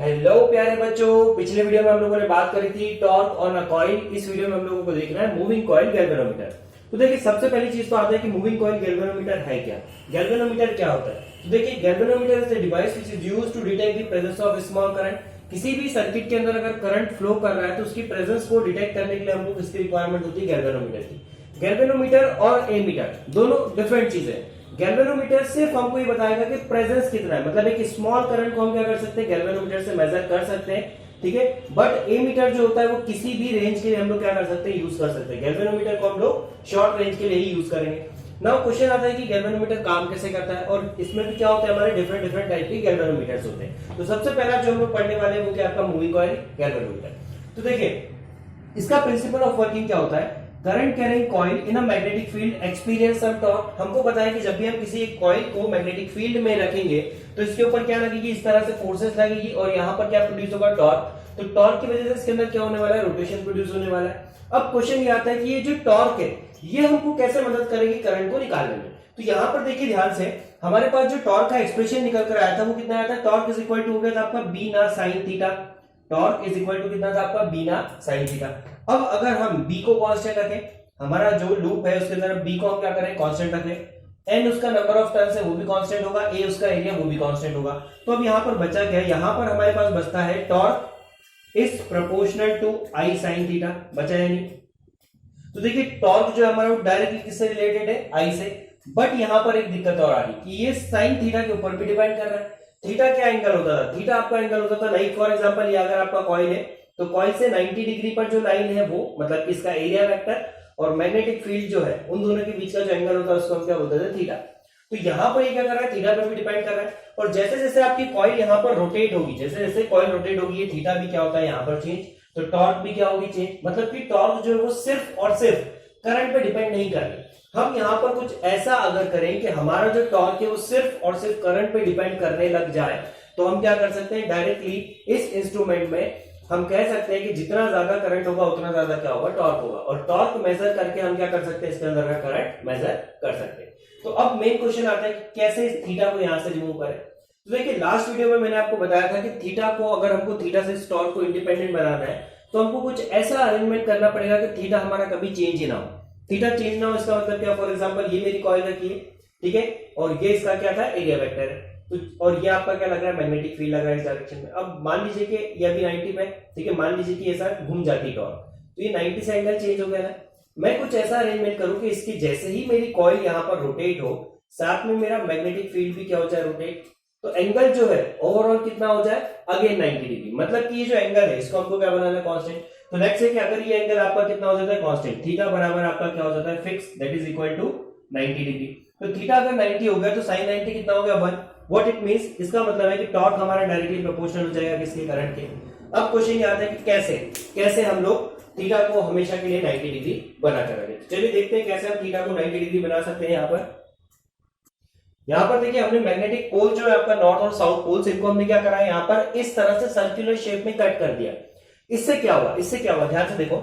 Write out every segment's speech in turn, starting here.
Hello प्यारे बच्चों, पिछले वीडियो में हम लोगों ने बात करी थी टॉर्क ऑन अ कॉइल। इस वीडियो में हम लोगों को देखना है मूविंग कॉइल गैल्वेनोमीटर। तो देखिए, सबसे पहली चीज तो आता है कि मूविंग कॉइल गैल्वेनोमीटर है क्या। गैल्वेनोमीटर क्या होता है? तो देखिए, galvanometer is a device which is used to detect the presence of small current. किसी भी सर्किट के अंदर अगर करंट फ्लो कर रहा है तो उसकी प्रेजेंस को डिटेक्ट करने के लिए हमको किसकी रिक्वायरमेंट होती है? गैल्वेनोमीटर की। गैल्वेनोमीटर और एमीटर दोनों डिफरेंट चीजें हैं। गैल्वेनोमीटर सिर्फ हमको ये बताएगा कि प्रेजेंस कितना है, मतलब एक स्मॉल करंट को हम क्या कर सकते हैं, गैल्वेनोमीटर से मेजर कर सकते हैं, ठीक है। बट एमीटर जो होता है वो किसी भी रेंज के लिए हम लोग क्या कर सकते हैं, यूज कर सकते हैं। गैल्वेनोमीटर को हम लोग शॉर्ट रेंज के लिए ही यूज करेंगे। नाउ क्वेश्चन आता है कि गैल्वेनोमीटर काम कैसे करता है, और इसमें भी क्या होता है, हमारे डिफरेंट डिफरेंट टाइप के गैल्वेनोमीटर्स होते हैं। तो सबसे पहला जो हम लोग पढ़ने वाले हैं वो क्या, आपका मूविंग कॉइल गैल्वेनोमीटर। तो देखिए, इसका प्रिंसिपल ऑफ वर्किंग क्या होता है? Current carrying coil in a magnetic field experience some torque. हमको पता है कि जब भी हम किसी एक कॉइल को मैग्नेटिक फील्ड में रखेंगे तो इसके ऊपर क्या लगेगी, इस तरह से फोर्सेस लगेगी, और यहाँ पर क्या प्रोड्यूस होगा, टॉर्क। तो टॉर्क की वजह से इसके अंदर क्या होने वाला है, रोटेशन प्रोड्यूस होने वाला है। अब क्वेश्चन ये आता है कि ये जो टॉर्क है ये हमको कैसे मदद करेगी करंट को निकालने में। तो यहाँ पर देखिए ध्यान से, हमारे पास जो टॉर्क का एक्सप्रेशन निकल कर आया था वो कितना आया था, टॉर्क इज इक्वल टू हो गया था आपका BINA sine theta. Torque is equal to कितना था आपका, बी ना साइन थीटा। अब अगर हम बी को कांस्टेंट रखें, हमारा जो लूप है उसके अंदर बी को हम क्या करें, कांस्टेंट रखें। एन उसका नंबर ऑफ टर्न्स है वो भी कांस्टेंट होगा, ए उसका एरिया वो भी कांस्टेंट होगा। तो अब यहां पर बचा क्या है, यहां पर हमारे पास बचता है torque is proportional to I sine theta. बचा है नहीं? तो देखिए, टॉर्क जो हमारा डायरेक्टली किससे रिलेटेड है, आई से। बट यहां पर एक दिक्कत और आ रही कि ये साइन थीटा के ऊपर भी डिपेंड कर रहा है। थीटा क्या एंगल होता था, थीटा आपका एंगल होता था, लाइक फॉर एग्जांपल ये अगर आपका कॉइल है तो कॉइल से 90 डिग्री पर जो लाइन है वो मतलब इसका एरिया वेक्टर, और मैग्नेटिक फील्ड जो है उन दोनों के बीच का जो एंगल होता है उसको हम क्या बोलते थे, थीटा। तो यहां पर ये क्या कर रहा है, थीटा पर भी डिपेंड कर रहा है। और जैसे जैसे आपकी कॉइल यहां पर रोटेट होगी, जैसे जैसे कॉइल रोटेट होगी, ये थीटा भी क्या होता है यहाँ पर चेंज, तो टॉर्क भी क्या होगी, चेंज। मतलब कि टॉर्क जो है वो सिर्फ और सिर्फ करंट पे डिपेंड नहीं कर रही। हम यहाँ पर कुछ ऐसा अगर करें कि हमारा जो टॉर्क है वो सिर्फ और सिर्फ करंट पे डिपेंड करने लग जाए, तो हम क्या कर सकते हैं, डायरेक्टली इस इंस्ट्रूमेंट में हम कह सकते हैं कि जितना ज्यादा करंट होगा उतना ज्यादा क्या होगा, टॉर्क होगा। और टॉर्क मेजर करके हम क्या कर सकते हैं, इसके अंदर का करंट मेजर कर सकते हैं। तो अब मेन क्वेश्चन आता है कि कैसे इस थीटा को यहां से रिमूव करें। तो देखिए, लास्ट वीडियो में मैंने आपको बताया था कि थीटा को, अगर हमको थीटा से इस टॉर्क को इंडिपेंडेंट बनाना है तो हमको कुछ ऐसा अरेंजमेंट करना पड़ेगा कि थीटा हमारा कभी चेंज ही ना हो। थीटा चेंज ना हो इसका मतलब क्या, फॉर एग्जांपल ये मेरी कॉइल रखी है, ठीक है, और ये इसका क्या था, एरिया वेक्टर है। तो और ये आपका क्या लग रहा है, मैग्नेटिक फील्ड लग रहा है इस डायरेक्शन में। अब मान लीजिए कि ये अभी 90 पे, ठीक है, मान लीजिए कि ये सर घूम जाती टॉर्क, तो ये 90 से एंगल चेंज हो गया ना। मैं कुछ ऐसा अरेंजमेंट करूं कि इसकी जैसे ही मेरी कॉइल यहां पर रोटेट हो, साथ में मेरा मैग्नेटिक फील्ड भी क्या हो जाए, रोटेट। तो एंगल जो है ओवरऑल कितना हो जाए, अगेन 90 डिग्री। मतलब कि ये जो एंगल है इसको हमको क्या बनाना है, कांस्टेंट। तो लेट्स से कि अगर ये एंगल आपका कितना हो जाता है, कांस्टेंट, थीटा बराबर आपका क्या हो जाता है, fix, that is equal to 90 degree. तो थीटा अगर 90 हो गया तो साइन 90 कितना हो गया, 1। व्हाट इट मींस, इसका मतलब है कि टॉर्क हमारा डायरेक्टली प्रोपोर्शनल हो जाएगा किसके, करंट के। अब क्वेश्चन ये आता है कि कैसे कैसे हम लोग थीटा को हमेशा के लिए 90 डिग्री बना कर रखें। चलिए देखते हैं कैसे हम थीटा को 90 डिग्री बना सकते हैं। यहाँ पर देखिए, हमने मैग्नेटिक पोल जो है आपका नॉर्थ और साउथ पोल्स, इनको हमने क्या करा है, यहाँ पर इस तरह से सर्कुलर शेप में कट कर दिया। इससे क्या हुआ, ध्यान से देखो।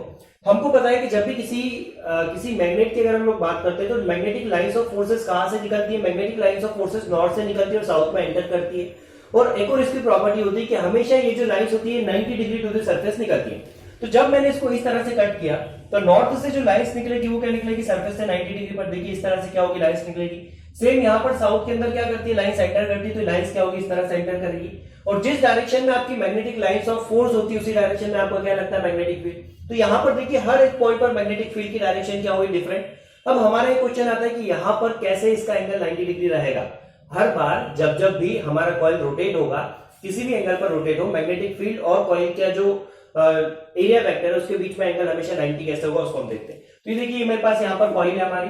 हमको पता है कि जब भी किसी मैग्नेट की अगर हम लोग बात करते हैं तो मैग्नेटिक लाइंस ऑफ फोर्सेस कहां से निकलती है, magnetic lines of forces north से निकलती है और साउथ में एंटर करती है। और एक और इसकी प्रॉपर्टी होती है कि हमेशा ये जो लाइंस होती है 90 डिग्री टू द सरफेस निकलती है। तो जब मैंने इसको इस तरह से कट किया तो नॉर्थ से जो लाइंस निकलेगी वो क्या निकलेगी, सरफेस से 90 डिग्री पर। देखिए इस तरह से क्या होगी, लाइंस निकलेगी। सेम यहाँ पर साउथ के अंदर क्या करती है, लाइंस एंटर करती है, तो लाइंस क्या होगी, इस तरह से एंटर करेगी। और जिस डायरेक्शन में आपकी मैग्नेटिक लाइंस ऑफ फोर्स होती है उसी डायरेक्शन में आपको क्या लगता है, मैग्नेटिक फील्ड। तो यहाँ पर देखिए हर एक पॉइंट पर मैग्नेटिक फील्ड की डायरेक्शन क्या हुई, डिफरेंट। अब हमारा एक क्वेश्चन आता है कि यहाँ पर कैसे इसका एंगल 90 डिग्री रहेगा। हर बार जब जब भी हमारा कॉइल रोटेट होगा, किसी भी एंगल पर रोटेट हो, मैग्नेटिक फील्ड और कॉइल का जो एरिया वेक्टर है उसके बीच में एंगल हमेशा 90 कैसे होगा उसको हम देखते हैं। तो ये देखिए मेरे पास यहाँ पर कॉइल है हमारी,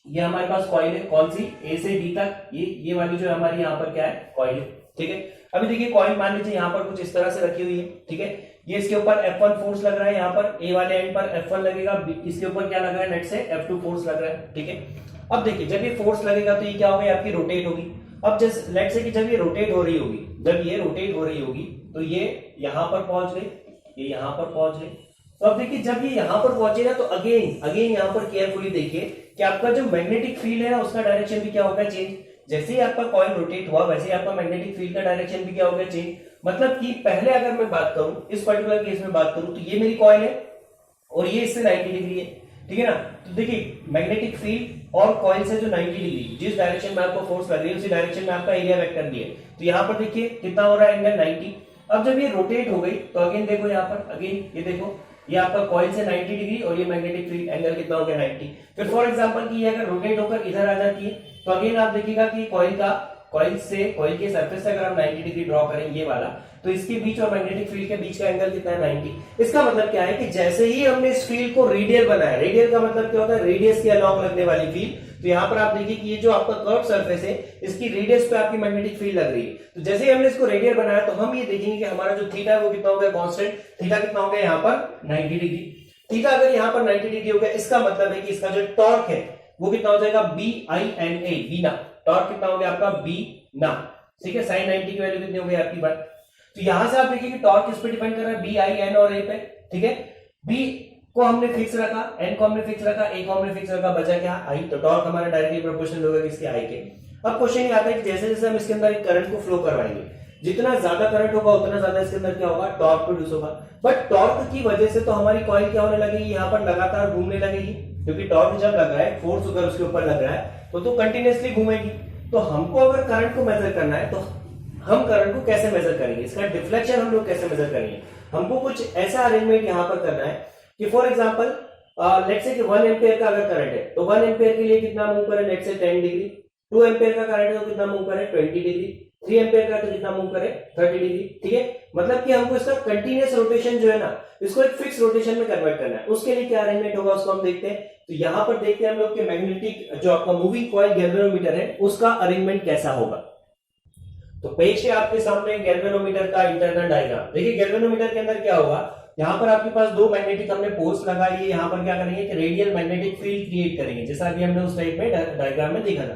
ये हमारे पास कॉइल है, कौन सी, ए से बी तक, ये वाली जो हमारी यहाँ पर क्या है, कॉइल है, ठीक है। अभी देखिए कॉइल मान लीजिए यहाँ पर कुछ इस तरह से रखी हुई है, ठीक है। ये इसके ऊपर F1 फोर्स लग रहा है, यहाँ पर ए वाले एंड पर F1 लगेगा, इसके ऊपर क्या लग रहा है, नेट से F2 फोर्स लग रहा है, ठीक है। अब देखिए जब ये फोर्स लगेगा तो ये क्या होगा, आपकी रोटेट होगी। अब जैसे लेट से कि जब ये रोटेट हो रही होगी, तो ये यहाँ पर पहुंच गई, ये यहाँ पर पहुंच गई। तो अब देखिए जब ये यहाँ पर पहुंचेगा तो अगेन यहाँ पर केयरफुली देखिए कि आपका जो मैग्नेटिक फील्ड है ना उसका डायरेक्शन भी क्या होगा, चेंज। जैसे ही आपका कॉइल रोटेट हुआ वैसे ही आपका मैग्नेटिक फील्ड का डायरेक्शन भी क्या हो गया, चेंज। मतलब कि पहले अगर मैं बात करूं, इस पर्टिकुलर केस में बात करूं, तो ये मेरी कॉइल है और ये इससे 90 डिग्री है, ठीक है ना। तो देखिए मैग्नेटिक फील्ड और कॉइल से जो 90 डिग्री जिस डायरेक्शन में आपको फोर्स लग रही है उसी डायरेक्शन में आपका एरिया वेक्टर भी है। तो यहाँ पर देखिए कितना हो रहा है, एंगल 90। अब जब ये रोटेट हो गई तो अगेन देखो यहाँ पर, अगेन ये देखो ये आपका कॉइल से 90 डिग्री और ये मैग्नेटिक फील्ड एंगल कितना हो गया, 90। फिर फॉर एग्जांपल कि ये अगर रोटेट होकर इधर आ जाती है तो अगेन आप देखिएगा कि कॉइल के सरफेस से अगर हम 90 डिग्री ड्रॉ करें ये वाला, तो इसके बीच और मैग्नेटिक फील्ड के बीच का एंगल कितना है, 90। इसका मतलब क्या है कि जैसे ही हमने इस फील्ड को रेडियल बनाया, रेडियल का मतलब क्या होता है, रेडियस के अलॉन्ग लगने वाली फील्ड। तो यहाँ पर आप देखिए कि ये जो आपका कर्व सरफेस है इसकी रेडियस पे आपकी मैग्नेटिक फील्ड लग रही है। तो जैसे ही हमने इसको रेडियल बनाया तो हम ये देखेंगे कि हमारा जो थीटा है वो कितना हो गया, कांस्टेंट। थीटा कितना हो गया यहाँ पर 90 डिग्री। थीटा अगर यहाँ पर 90 डिग्री हो गया, इसका मतलब है कि इसका जो टॉर्क है वो कितना हो जाएगा, BINA, बीना। टॉर्क कितना हो गया आपका, बी ना, ठीक है। sin 90 की वैल्यू कितनी हो गई आपकी बात। तो यहां से आप देखिए कि टॉर्क किस पे डिपेंड कर रहा है, BI, N और A पे, ठीक है। B को हमने फिक्स रखा, N को हमने फिक्स रखा, A को हमने फिक्स रखा, बचा क्या, I। तो टॉर्क हमारा डायरेक्टली प्रोपोर्शनल होगा किसके, I के। अब क्वेश्चन ये आता है कि जैसे जैसे हम इसके अंदर एक करंट को फ्लो करवाएंगे, जितना ज्यादा करंट होगा उतना ज्यादा इसके अंदर क्या होगा, टॉर्क प्रोड्यूस होगा। बट टॉर्क की वजह से तो हमारी कॉइल क्या होने लगेगी, यहाँ पर लगातार घूमने लगेगी, क्योंकि टॉर्क जब लग रहा है, फोर्स अगर उसके ऊपर लग रहा है तो कंटिन्यूअसली घूमेगी। तो हमको अगर करंट को मेजर करना है तो हम करंट को कैसे मेजर करेंगे, इसका डिफ्लेक्शन हम लोग कैसे मेजर करेंगे। हमको कुछ ऐसा अरेंजमेंट यहां पर करना है कि फॉर एग्जांपल लेट्स से कि 1 एम्पियर का अगर करंट है तो 1 एम्पियर के लिए कितना मूव करे, लेट्स से 10 डिग्री। 2 एम्पियर का करंट है तो कितना मूव करे, 20 डिग्री। 3 एम्पियर का तो कितना मूव करे, 30 डिग्री, ठीक है। मतलब कि हमको इसका कंटिन्यूअस रोटेशन जो है ना, इसको एक फिक्स रोटेशन में कन्वर्ट करना है। उसके लिए क्या अरेंजमेंट होगा उसको हम देखते हैं। तो यहां पर देखते हैं हम लोग के मैग्नेटिक जो आपका मूविंग कॉइल गैल्वेनोमीटर है उसका अरेंजमेंट कैसा होगा। तो पेश है आपके सामने गैल्वेनोमीटर का इंटरनल डायग्राम। देखिए गैल्वेनोमीटर के अंदर क्या होगा, यहाँ पर आपके पास दो मैग्नेटिक हमने पोल्स लगाई है। यहाँ पर क्या करेंगे कि रेडियल मैग्नेटिक फील्ड क्रिएट करेंगे, जैसा अभी हमने उस टाइप में डायग्राम में देखा था,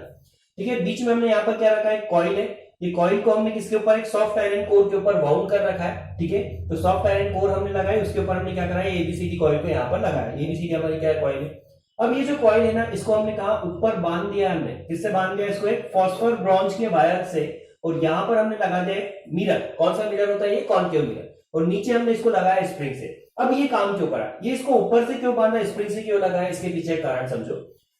ठीक है। बीच में हमने यहाँ पर क्या रखा है, कॉइल है। ये कॉइल को हमने किसके ऊपर, एक सॉफ्ट आयरन कोर के ऊपर बाउंड कर रखा है, ठीक है। तो सॉफ्ट आयरन कोर हमने लगाई, उसके ऊपर हमने क्या करा है, एबीसीडी कॉइल को यहाँ पर लगाया। एबीसीडी हमारी क्या है, कॉइल है। अब ये जो कॉइल है ना, इसको हमने कहा ऊपर बांध दिया, हमने किससे बांध दिया इसको, एक फॉस्फर ब्रॉन्ज के वायर से। और यहाँ पर हमने लगा दिया मिरर। कौन सा मिरर होता है, ये कॉनकेव मिरर। और नीचे हमने इसको लगाया स्प्रिंग से। अब ये काम क्यों करा, ये इसको ऊपर से क्यों बांधा, स्प्रिंग से क्यों लगाया, इसके पीछे कारण समझो।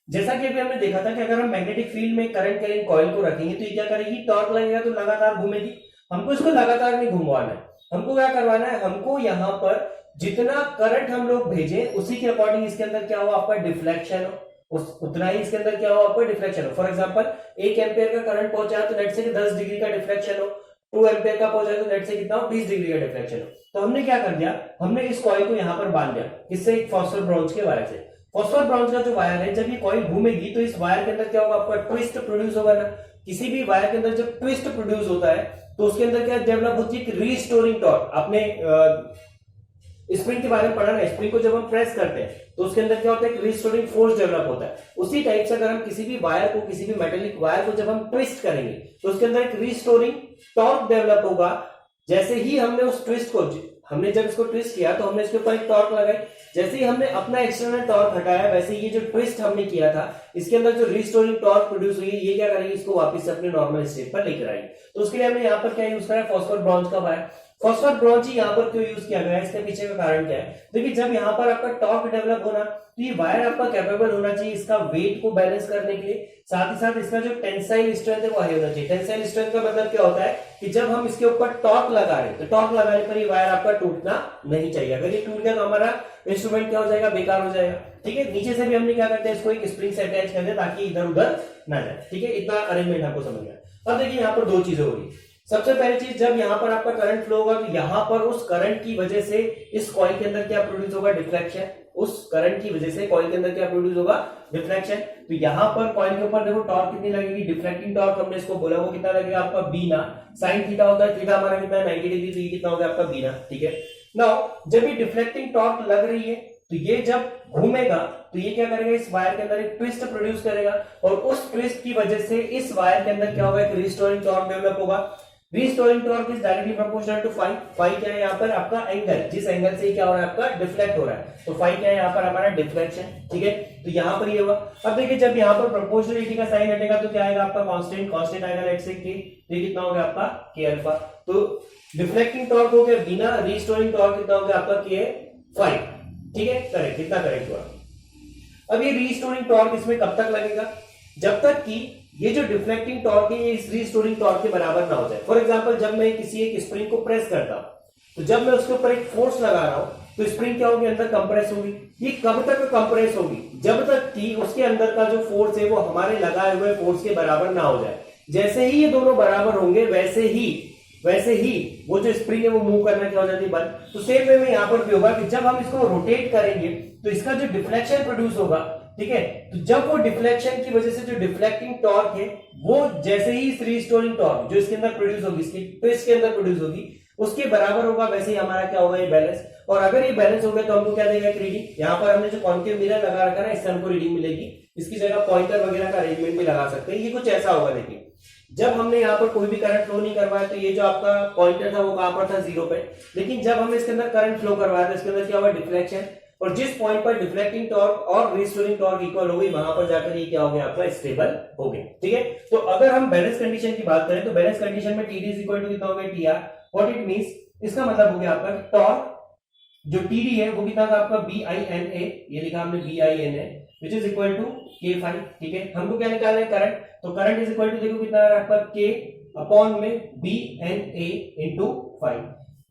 जैसा कि अभी हमने देखा था कि अगर हम मैग्नेटिक फील्ड में करंट कैरिंग कॉइल को रखेंगे तो ये क्या करेगी, टॉर्क लगेगा तो लगातार घूमेगी। हमको इसको लगातार नहीं घुमवाना है, हमको क्या करवाना है, हमको यहाँ पर जितना करंट हम लोग भेजे उसी के अकॉर्डिंग इसके अंदर क्या हो, आपका डिफ्लेक्शन हो, उतना ही इसके अंदर क्या हो, आपका डिफ्लेक्शन हो। फॉर एग्जांपल 1 एम्पियर का करंट पहुंचा तो लेट से 10 डिग्री का डिफ्लेक्शन हो। 2 एम्पियर का पहुंचा तो लेट से कितना हो, 20 डिग्री का डिफ्लेक्शन हो। तो हमने क्या कर दिया, हमने इस कॉइल को यहाँ पर बांध दिया, किससे, एक फॉस्फर ब्रॉन्ज के वायर से। फॉस्फर ब्रॉन्ज का जो वायर है, जब ये कॉइल घूमेगी तो इस वायर के अंदर क्या होगा, आपका ट्विस्ट प्रोड्यूस होगा ना। किसी भी वायर के अंदर जब ट्विस्ट प्रोड्यूस होता है तो उसके अंदर क्या डेवलप होती है, रीस्टोरिंग टॉर्क। आपने स्प्रिंग के बारे में पढ़ा ना, स्प्रिंग को जब हम प्रेस करते हैं तो उसके अंदर क्या होता है, रीस्टोरिंग फोर्स डेवलप होता है। उसी टाइप से अगर हम किसी भी वायर को, किसी भी मेटेलिक वायर को जब हम ट्विस्ट करेंगे तो उसके अंदर एक रीस्टोरिंग टॉर्क डेवलप होगा। जैसे ही हमने उस ट्विस्ट को, हमने जब इसको ट्विस्ट किया तो हमने इसके ऊपर एक टॉर्क लगाई। जैसे ही हमने अपना एक्सटर्नल टॉर्क हटाया, वैसे ये जो ट्विस्ट हमने किया था इसके अंदर जो रीस्टोरिंग टॉर्क प्रोड्यूस हुई, ये क्या करेगी, इसको वापस से अपने नॉर्मल स्टेट पर लेकर आएगी। तो उसके लिए हमने यहाँ पर क्या यूज करा, फॉस्फर ब्रॉन्ज का वायर। फॉस्फर ब्रॉन्ज ही यहाँ पर क्यों यूज किया गया है, इसके पीछे का कारण क्या है। देखिए जब यहाँ पर आपका टॉर्क डेवलप होना तो ये वायर आपका कैपेबल होना चाहिए इसका वेट को बैलेंस करने के लिए, साथ ही साथ इसका जो टेंसाइल स्ट्रेंथ है वो हाई होना चाहिए। टेंसाइल स्ट्रेंथ का मतलब क्या होता है कि जब हम इसके ऊपर टॉर्क लगा रहे हैं तो टॉर्क लगाने पर ये वायर आपका टूटना नहीं चाहिए। अगर ये टूट गया तो हमारा इंस्ट्रूमेंट क्या हो जाएगा, बेकार हो जाएगा, ठीक है। नीचे से भी हमने क्या करते हैं, इसको एक स्प्रिंग से अटैच कर दे ताकि इधर उधर ना जाए, ठीक है। इतना अरेंजमेंट आपको समझ गया। अब देखिए यहाँ पर दो चीजें होगी। सबसे पहली चीज, जब यहाँ पर आपका करंट फ्लो होगा तो यहाँ पर उस करंट की वजह से इस कॉइल के अंदर क्या प्रोड्यूस होगा, डिफ्लेक्शन। उस करंट की वजह से कॉइल के अंदर क्या प्रोड्यूस होगा, डिफ्लेक्शन। तो यहाँ पर कॉइल के ऊपर देखो टॉर्क कितनी लगेगी, डिफ्लेक्टिंग टॉर्क हमने इसको बोला वो कितना लगेगा आपका, बीना। साइन थीटा होता है, थीटा हमारा कितना है 90 डिग्री, तो ये कितना होगा आपका बीना, ठीक है। नाउ जब ये डिफ्लेक्टिंग टॉर्क लग रही है तो ये जब घूमेगा तो ये क्या करेगा, इस वायर के अंदर एक ट्विस्ट प्रोड्यूस करेगा और उस ट्विस्ट की वजह से इस वायर के अंदर क्या होगा, एक रिस्टोरिंग टॉर्क डेवलप होगा। Restoring torque is directly proportional to phi. Phi क्या है यहाँ पर आपका एंगल, जिस एंगल से क्या हो रहा है आपका डिफ्लेक्ट हो रहा है, तो फाई क्या है यहाँ पर हमारा डिफ्लेक्शन। ठीक है, तो यहाँ पर ये हुआ। अब देखिए जब यहाँ पर प्रोपोर्शनलिटी का साइन हटेगा तो क्या आएगा आपका कांस्टेंट, कांस्टेंट आएगा लेट्स से के, ये कितना हो गया आपका के अल्फा। तो डिफ्लेक्टिंग टॉर्क हो गया बिना रीस्टोरिंग टॉर्क कितना हो गया आपका के फाई। ठीक है, करेक्ट, कितना करेक्ट हुआ। अब ये रीस्टोरिंग टॉर्क इसमें कब तक लगेगा, जब तक कि ये जो डिफ्लेक्टिंग टॉर्क है ये इस रीस्टोरिंग टॉर्क के बराबर ना हो जाए। फॉर एग्जांपल जब मैं किसी एक स्प्रिंग को प्रेस करता हूं, तो जब मैं उसके ऊपर एक फोर्स लगा रहा हूं तो स्प्रिंग क्या होगी, अंदर कंप्रेस होगी। ये कब तक कंप्रेस होगी, जब तक कि उसके अंदर का जो फोर्स है वो हमारे लगाए हुए फोर्स के बराबर ना हो जाए। जैसे ही ये दोनों बराबर होंगे वैसे ही वो जो स्प्रिंग है वो मूव करना क्या हो जाती है, बंद। तो सेम वे में यहां पर भी होगा कि जब हम इसको रोटेट करेंगे तो इसका जो डिफ्लेक्शन प्रोड्यूस होगा, ठीक है, तो जब वो डिफ्लेक्शन की वजह से जो डिफ्लेक्टिंग टॉर्क है वो जैसे ही इस रीस्टोरिंग टॉर्क जो इसके अंदर प्रोड्यूस होगी, इसकी ट्विस्ट के अंदर प्रोड्यूस होगी, उसके बराबर होगा, वैसे ही हमारा क्या होगा, ये बैलेंस। और अगर ये बैलेंस हो गया तो हमको क्या देगा, एक रीडिंग। यहाँ पर हमने जो कॉन्केव मिरर लगा रखा है इससे हमको रीडिंग मिलेगी। इसकी जगह पॉइंटर वगैरह का अरेंजमेंट भी लगा सकते हैं। ये कुछ ऐसा होगा, देखिए जब हमने यहाँ पर कोई भी करंट फ्लो नहीं करवाया तो ये जो आपका पॉइंटर था वो कहां पर था, 0 पे। लेकिन जब हमने इसके अंदर करंट फ्लो करवाया तो इसके अंदर क्या हुआ, डिफ्लेक्शन। और जिस पॉइंट पर डिफ्लेक्टिंग टॉर्क और रीस्टोरिंग टॉर्क इक्वल हो गई वहां पर जाकर ये क्या हो गया आपका, स्टेबल हो गया। ठीक है, तो अगर हम बैलेंस कंडीशन की बात करें तो बैलेंस कंडीशन में टीडी इज इक्वल टू कितना हो गया, टीआर। व्हाट इट मींस, इसका मतलब हो गया आपका टॉर्क जो टीडी है वो कितना था आपका, BINA, ये लिखा हमने BINA, which is equal to K phi. ठीक है, हमको क्या निकालना है, करंट। तो करंट इज इक्वल टू देखो कितना आ रहा है आपका, K अपॉन में BNA इंटू फाई।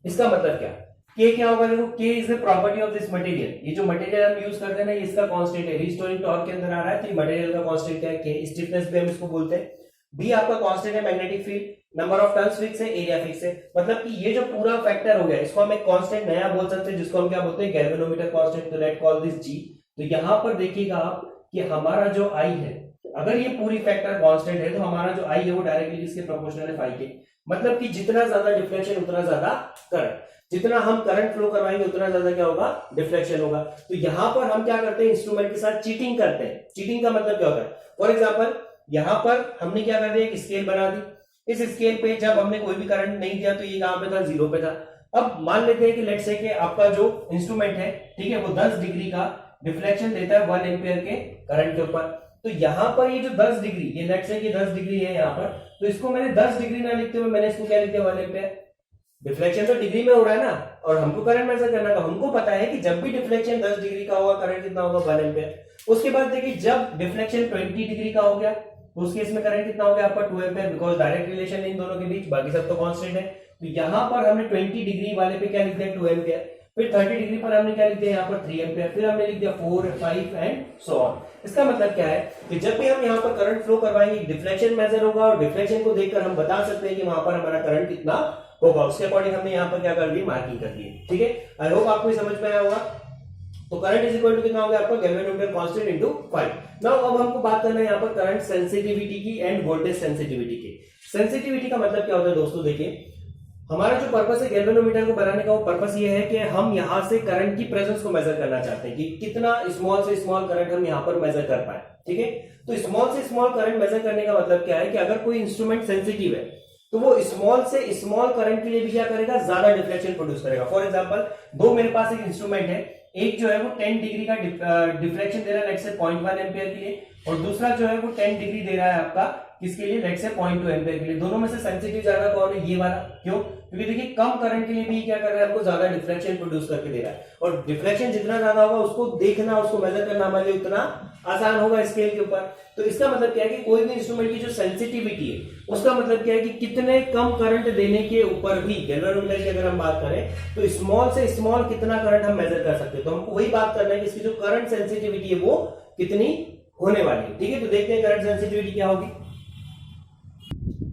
इसका मतलब क्या, K क्या होगा, देखो K is the property of this material. ये जो मटेरियल हम यूज करते हैं ना, इसका कांस्टेंट है, रीस्टोरिंग टॉर्क के अंदर आ रहा है तो ये मटेरियल का कांस्टेंट क्या है, K। स्टिफनेस भी हम इसको बोलते हैं। B आपका कांस्टेंट है, magnetic field, number of turns fix है, एरिया फिक्स है। मतलब कि ये जो पूरा फैक्टर हो गया इसको हम एक कांस्टेंट नया बोल सकते हैं जिसको हम क्या बोलते हैं, गैल्वेनोमीटर कांस्टेंट। तो लेट कॉल दिस G। तो यहां पर देखिएगा आप कि हमारा जो I है, अगर ये पूरी फैक्टर कांस्टेंट है तो हमारा जो I है वो डायरेक्टली किसके प्रोपोर्शनल है, फाई के। मतलब कि जितना ज्यादा डिफ्लेक्शन उतना ज्यादा करंट, जितना हम करंट फ्लो करवाएंगे उतना ज्यादा क्या होगा, डिफ्लेक्शन होगा। तो यहां पर हम क्या करते हैं, इंस्ट्रूमेंट के साथ चीटिंग करते हैं। चीटिंग का मतलब क्या होता है, फॉर एग्जाम्पल यहां पर हमने क्या कर दिया, एक स्केल बना दी। इस स्केल पे जब हमने कोई भी करंट नहीं दिया तो ये कहां पे था, 0 पे था। अब मान लेते हैं कि लेट्स से कि आपका जो इंस्ट्रूमेंट है, ठीक है, वो 10 डिग्री का डिफ्लेक्शन देता है 1 एम्पियर के करंट के ऊपर। तो यहां पर ये जो 10 डिग्री, ये लेट्स से कि 10 डिग्री है यहाँ पर, तो इसको मैंने 10 डिग्री ना लिखते हुए मैंने इसको क्या लिख दिया, 1 एम्पियर। डिफ्लेक्शन तो डिग्री में हो रहा है ना, और हमको करंट मेजर करना था। हमको पता है कि जब भी डिफ्लेक्शन 10 डिग्री का होगा करंट कितना होगा, 1 एम्पियर। उसके बाद देखिए जब डिफ्लेक्शन 20 डिग्री का हो गया तो उस केस में करंट कितना हो गया आपका, 2 ampere, because direct relation in दोनों के बीच, बाकी सब तो कांस्टेंट है। तो यहां पर हमने 20 डिग्री वाले पे क्या लिख दिया, 2 एम्पियर। फिर 30 डिग्री पर हमने क्या लिख दिया, यहाँ पर 3 एम्पियर। फिर हमने लिख दिया 4, 5 एंड सो ऑन। इसका मतलब क्या है कि जब भी हम यहाँ पर करंट फ्लो करवाएंगे डिफ्लेक्शन मेजर होगा, और डिफ्लेक्शन को देखकर हम बता सकते हैं कि वहां पर हमारा करंट कितना होगा। उसके अकॉर्डिंग हमने यहाँ पर क्या कर दी, मार्किंग कर दी। ठीक है, आई होप आपको समझ में आया होगा। तो करंट इज इक्वल टू कितना हो गया आपका, गैल्वेनोमीटर कांस्टेंट इनटू 5। नाउ अब हमको बात करना है यहाँ पर करंट सेंसिटिविटी की एंड वोल्टेज सेंसिटिविटी की। सेंसिटिविटी का मतलब क्या होता है दोस्तों, देखिए हमारा जो पर्पस है गैल्वेनोमीटर को बनाने का, वो पर्पस ये है कि हम यहाँ से करंट की प्रेजेंस को मेजर करना चाहते हैं कि कितना स्मॉल से स्मॉल करंट हम यहाँ पर मेजर कर पाए। ठीक है, तो स्मॉल से स्मॉल करंट मेजर करने का मतलब क्या है कि अगर कोई इंस्ट्रूमेंट सेंसिटिव है तो वो स्मॉल से स्मॉल करंट के लिए भी क्या करेगा, ज्यादा डिफ्लेक्शन प्रोड्यूस करेगा। फॉर एग्जांपल दो मेरे पास एक इंस्ट्रूमेंट है, एक जो है वो 10 डिग्री का डिफ्लेक्शन दे रहा है लेट्स से 0.1 एम्पियर के लिए, और दूसरा जो है वो 10 डिग्री दे रहा है आपका किसके लिए, लेट्स से 0.2 एम्पियर के लिए। दोनों में से सेंसिटिव ज्यादा कौन है, ये वाला। क्यों, क्योंकि देखिए कम करंट के लिए भी क्या कर रहा है, आपको ज्यादा डिफ्लेक्शन प्रोड्यूस करके दे रहा है। और डिफ्लेक्शन जितना ज्यादा होगा उसको देखना, उसको मेजर करना हमारे लिए उतना आसान होगा स्केल के ऊपर। तो इसका मतलब क्या है कि कोई भी इंस्ट्रूमेंट की जो सेंसिटिविटी है उसका मतलब क्या है कि कितने कम करंट देने के ऊपर भी, गैल्वेनोमीटर की अगर हम बात करें तो स्मॉल से स्मॉल कितना करंट हम मेजर कर सकते हैं। तो हमको वही बात करना है कि इसकी जो करंट सेंसिटिविटी है वो कितनी होने वाली है। ठीक है, तो देखते हैं करंट सेंसिटिविटी क्या होगी।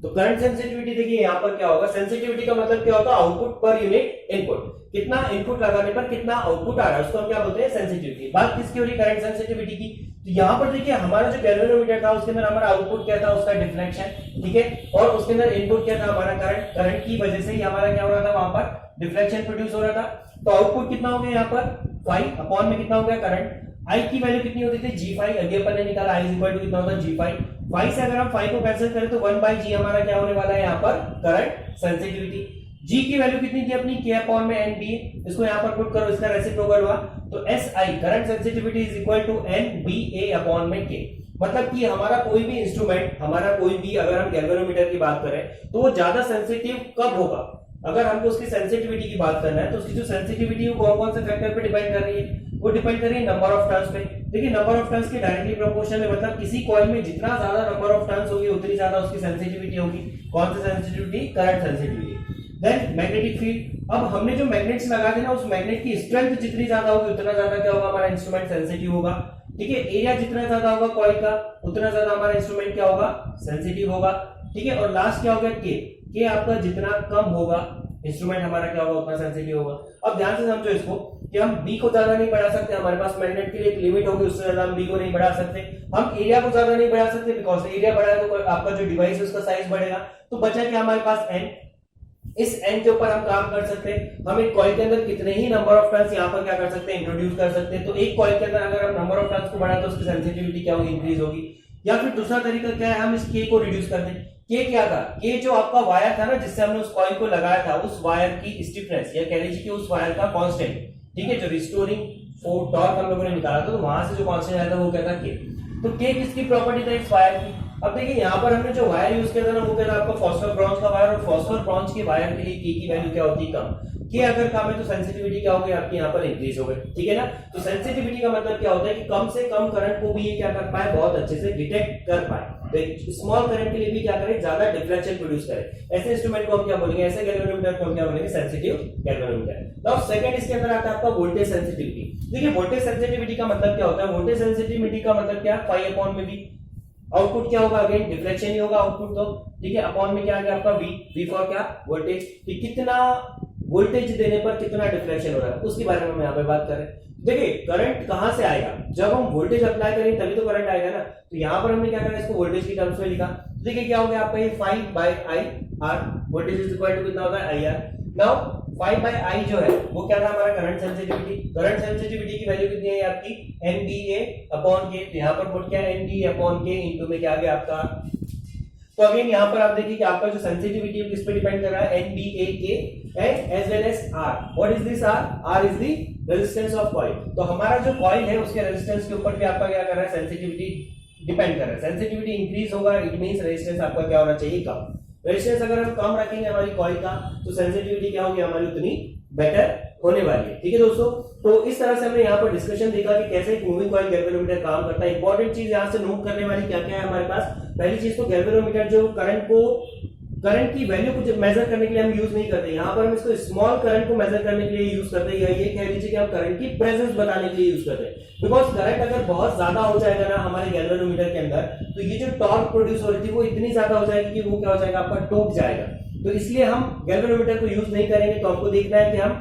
तो करंट सेंसिटिविटी देखिए यहाँ पर क्या होगा, सेंसिटिविटी का मतलब क्या होता है, आउटपुट पर यूनिट इनपुट। कितना इनपुट लगाने पर कितना आउटपुट आ रहा है उसको हम क्या बोलते हैं, सेंसिटिविटी। बात किसकी हो रही, करंट सेंसिटिविटी की। तो यहाँ पर देखिए हमारा जो गैल्वेनोमीटर था उसके अंदर हमारा आउटपुट क्या था, उसका डिफ्लेक्शन। ठीक है, और उसके अंदर इनपुट क्या था, हमारा करंट। करंट की वजह से ही हमारा क्या हो रहा था, वहां पर डिफ्लेक्शन प्रोड्यूस हो रहा था। तो आउटपुट कितना हो गया यहाँ पर 5 अपॉन में कितना हो गया करंट। आई की वैल्यू कितनी होती थी G5, अभी अपन ने निकाला I इक्वल टू कितना होता है G5। 5 से अगर हम 5 को कैंसिल करें तो 1/G हमारा क्या होने वाला है यहाँ पर करंट सेंसिटिविटी। G की वैल्यू कितनी थी अपनी K अपॉन में NBA, इसको यहाँ पर पुट करो, इसका रेसिप्रोकल हुआ तो SI current sensitivity is equal to NBA upon में K। मतलब कि हमारा कोई भी इंस्ट्रूमेंट, हमारा कोई भी, अगर हम गैल्वेनोमीटर की बात करें तो वो ज्यादा सेंसिटिव कब होगा, अगर हमको उसकी सेंसिटिविटी की बात करना है तो उसकी जो सेंसिटिविटी है वो कौन से फैक्टर पे डिपेंड कर रही है, वो डिपेंड कर रही है नंबर ऑफ टर्न्स पे। देखिए नंबर ऑफ टर्न्स के डायरेक्टली प्रोपोर्शनल है, मतलब किसी कॉइल में जितना ज्यादा नंबर ऑफ टर्न्स होगी उतनी ज्यादा उसकी सेंसिटिविटी होगी। कौन सी sensitivity, current sensitivity. Then magnetic field, अब हमने जो मैग्नेट्स लगा थे ना उस मैग्नेट की स्ट्रेंथ जितनी ज्यादा होगी उतना ज्यादा क्या होगा, हमारा इंस्ट्रूमेंट सेंसिटिव होगा। ठीक है, एरिया जितना ज्यादा होगा कॉइल का उतना ज्यादा हमारा इंस्ट्रूमेंट क्या होगा, सेंसिटिव होगा। ठीक है, और लास्ट क्या होगा के आपका जितना कम होगा इंस्ट्रूमेंट हमारा क्या होगा उतना सेंसिटिव होगा। अब ध्यान से समझो इसको कि हम बी को ज्यादा नहीं बढ़ा सकते, हमारे पास मैग्नेट के लिए एक लिमिट होगी, उससे ज्यादा हम बी को नहीं बढ़ा सकते। हम एरिया को ज्यादा नहीं बढ़ा सकते बिकॉज एरिया बढ़ाया तो आपका जो डिवाइस है उसका साइज बढ़ेगा। तो बचा क्या हमारे पास एन, इस एन के ऊपर हम काम कर सकते हैं। हम एक कॉइल के अंदर कितने ही नंबर ऑफ टर्न्स यहाँ पर क्या कर सकते हैं, इंट्रोड्यूस कर सकते हैं। तो एक कॉइल के अंदर अगर हम नंबर ऑफ टर्न्स को बढ़ाएं तो उसकी सेंसिटिविटी क्या होगी, इंक्रीज होगी। या फिर दूसरा तरीका क्या है, हम इस के को रिड्यूस कर दें। के क्या था, के जो आपका वायर था ना जिससे हमने उस कॉइल को लगाया था, उस वायर की स्टिफनेस या कह लीजिए कि उस वायर का कांस्टेंट, ठीक है, जो रिस्टोरिंग टॉर्क हम लोगों ने निकाला था तो वहां से जो कांस्टेंट आया था वो क्या था, के। तो के किसकी प्रॉपर्टी था, इस वायर की। अब देखिए यहाँ पर हमने जो वायर यूज किया था ना वो क्या था, आपका फॉस्फर ब्रॉन्ज का वायर, और फॉस्फर ब्रॉन्ज के वायर के लिए के की वैल्यू क्या होती है, कम। के अगर कम है तो सेंसिटिविटी क्या होगी आपकी, यहाँ पर इंक्रीज हो गई। ठीक है ना, तो सेंसिटिविटी का मतलब क्या होता है कि कम से कम करंट को भी ये क्या कर पाए, बहुत अच्छे से डिटेक्ट कर पाए। तो स्मॉल करंट के लिए भी क्या करे, ज्यादा डिफ्लेक्शन प्रोड्यूस करे। ऐसे इंस्ट्रूमेंट को हम क्या बोलेंगे, ऐसे गैल्वेनोमीटर को हम क्या बोलेंगे, सेंसिटिव गैल्वेनोमीटर। नाउ सेकंड इसके अंदर आता है आपका वोल्टेज सेंसिटिविटी। देखिए वोल्टेज सेंसिटिविटी का मतलब क्या होता है, वोल्टेज सेंसिटिविटी का मतलब क्या, पाई अपॉन में वी। आउटपुट क्या होगा, अगेन डिफ्लेक्शन ही होगा आउटपुट तो। ठीक है, अपॉन में क्या आ गया आपका वी, वी फॉर क्या, वोल्टेज, कि कितना वोल्टेज देने पर कितना डिफ्लेक्शन हो रहा है उसके बारे में हम यहाँ पे बात करें। देखिए करंट कहां से आएगा, जब हम वोल्टेज अप्लाई करेंगे तभी तो करंट आएगा ना। तो यहाँ पर हमने क्या करा, इसको वोल्टेज की टर्म्स में लिखा। देखिए क्या हो गया आपका, ये 5/I/R, voltage is equal to कितना होता है, IR। नाउ 5/I जो है वो क्या था, हमारा करंट सेंसिटिविटी। करंट सेंसिटिविटी की वैल्यू कितनी है आपकी, NBA अपॉन के। तो यहाँ पर पुट क्या है, NBA अपॉन के इनटू में क्या आ गया आपका। तो अगेन यहाँ पर आप देखिए कि आपका जो सेंसिटिविटी है किस पे डिपेंड कर रहा है, NBA के and as well as R. What is this R? R is the resistance of coil. तो हमारा जो कॉइल है उसके रेजिस्टेंस के ऊपर भी आपका क्या कर रहा है, सेंसिटिविटी डिपेंड कर रहा है। सेंसिटिविटी इंक्रीज होगा, इट मींस रेजिस्टेंस आपका क्या होना चाहिए, कम। रेजिस्टेंस अगर हम कम रखेंगे हमारी कॉइल का तो सेंसिटिविटी क्या होगी हमारी, उतनी बेटर होने वाली है। ठीक है दोस्तों, तो इस तरह से हमने यहाँ पर डिस्कशन देखा कि कैसे एक मूविंग कॉइल गैल्वेनोमीटर काम करता है। इंपॉर्टेंट चीज यहाँ से नोट करने वाली क्या क्या है हमारे पास। पहली चीज तो गैल्वेनोमीटर जो करंट की वैल्यू को मेजर करने के लिए हम यूज नहीं करते, यहाँ पर हम इसको स्मॉल करंट को मेजर करने के लिए यूज करते हैं। ये कह लीजिए कि हम करंट की प्रेजेंस बताने के लिए यूज करते हैं। बिकॉज करंट अगर बहुत ज्यादा हो जाएगा ना हमारे गैल्वेनोमीटर के अंदर, तो ये जो टॉर्क प्रोड्यूस हो रही थी वो इतनी ज्यादा हो जाएगी कि वो क्या हो जाएगा, आपका टूट जाएगा। तो इसलिए हम गैल्वेनोमीटर को यूज नहीं करेंगे। तो हमको देखना है कि हम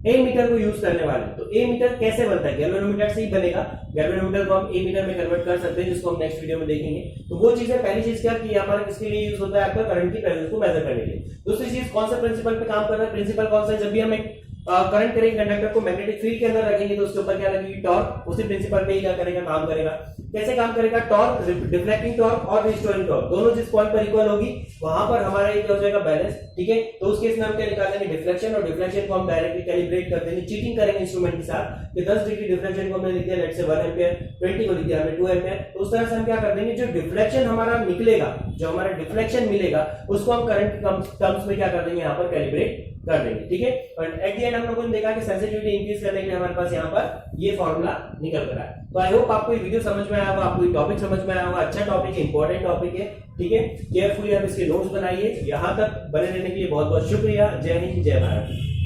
ए मीटर को यूज करने वाले हैं। तो ए मीटर कैसे बनता है, गैल्वेनोमीटर से ही बनेगा। गैल्वेनोमीटर को हम ए मीटर में कन्वर्ट कर सकते हैं, जिसको हम नेक्स्ट वीडियो में देखेंगे। तो वो चीज है, पहली चीज क्या कि हमारा किसके लिए यूज होता है, आपका करंट की प्रेजेंस को मेजर करने के लिए। दूसरी चीज कौन सा प्रिंसिपल पे काम कर रहा है, प्रिंसिपल कौन सा है, जब भी हम एक करंट करेंगे कंडक्टर को मैग्नेटिक फील्ड के अंदर रखेंगे तो उसके ऊपर क्या लगेगी, टॉर्क। उसी प्रिंसिपल पे ही क्या करेगा, काम करेगा। कैसे काम करेगा, टॉर्क, डिफ्लेक्टिंग टॉर्क और रिस्टोरिंग टॉर्क दोनों जिस पॉइंट पर इक्वल होगी वहां पर हमारा ये क्या हो जाएगा, बैलेंस। ठीक है, तो उस केस में हम क्या निकाल देंगे, डिफ्लेक्शन, और डिफ्लेक्शन को हम डायरेक्टली कैलिब्रेट कर देंगे, चीटिंग करेंगे इंस्ट्रूमेंट के साथ कि 10 डिग्री डिफ्लेक्शन को हमने लिख दिया लेट्स से 1 एम्पीयर, 20 को लिख दिया हमने 2 एम्पीयर। तो उस तरह से हम क्या कर देंगे, जो डिफ्लेक्शन हमारा निकलेगा, जो हमारा डिफ्लेक्शन मिलेगा उसको हम करंट टर्म्स में क्या कर देंगे, यहाँ पर कैलिब्रेट कर देंगे। ठीक है, और एट द एंड हम लोगों ने देखा कि सेंसिटिविटी इंक्रीज करने के लिए हमारे पास यहाँ पर ये फॉर्मूला निकल कर आया है। तो आई होप आपको ये वीडियो समझ में आया होगा, आपको ये टॉपिक समझ में आया होगा। अच्छा टॉपिक है, इंपॉर्टेंट टॉपिक है। ठीक है, केयरफुली आप इसके नोट्स बनाइए। यहाँ तक बने रहने के लिए बहुत बहुत शुक्रिया। जय हिंद, जय भारत।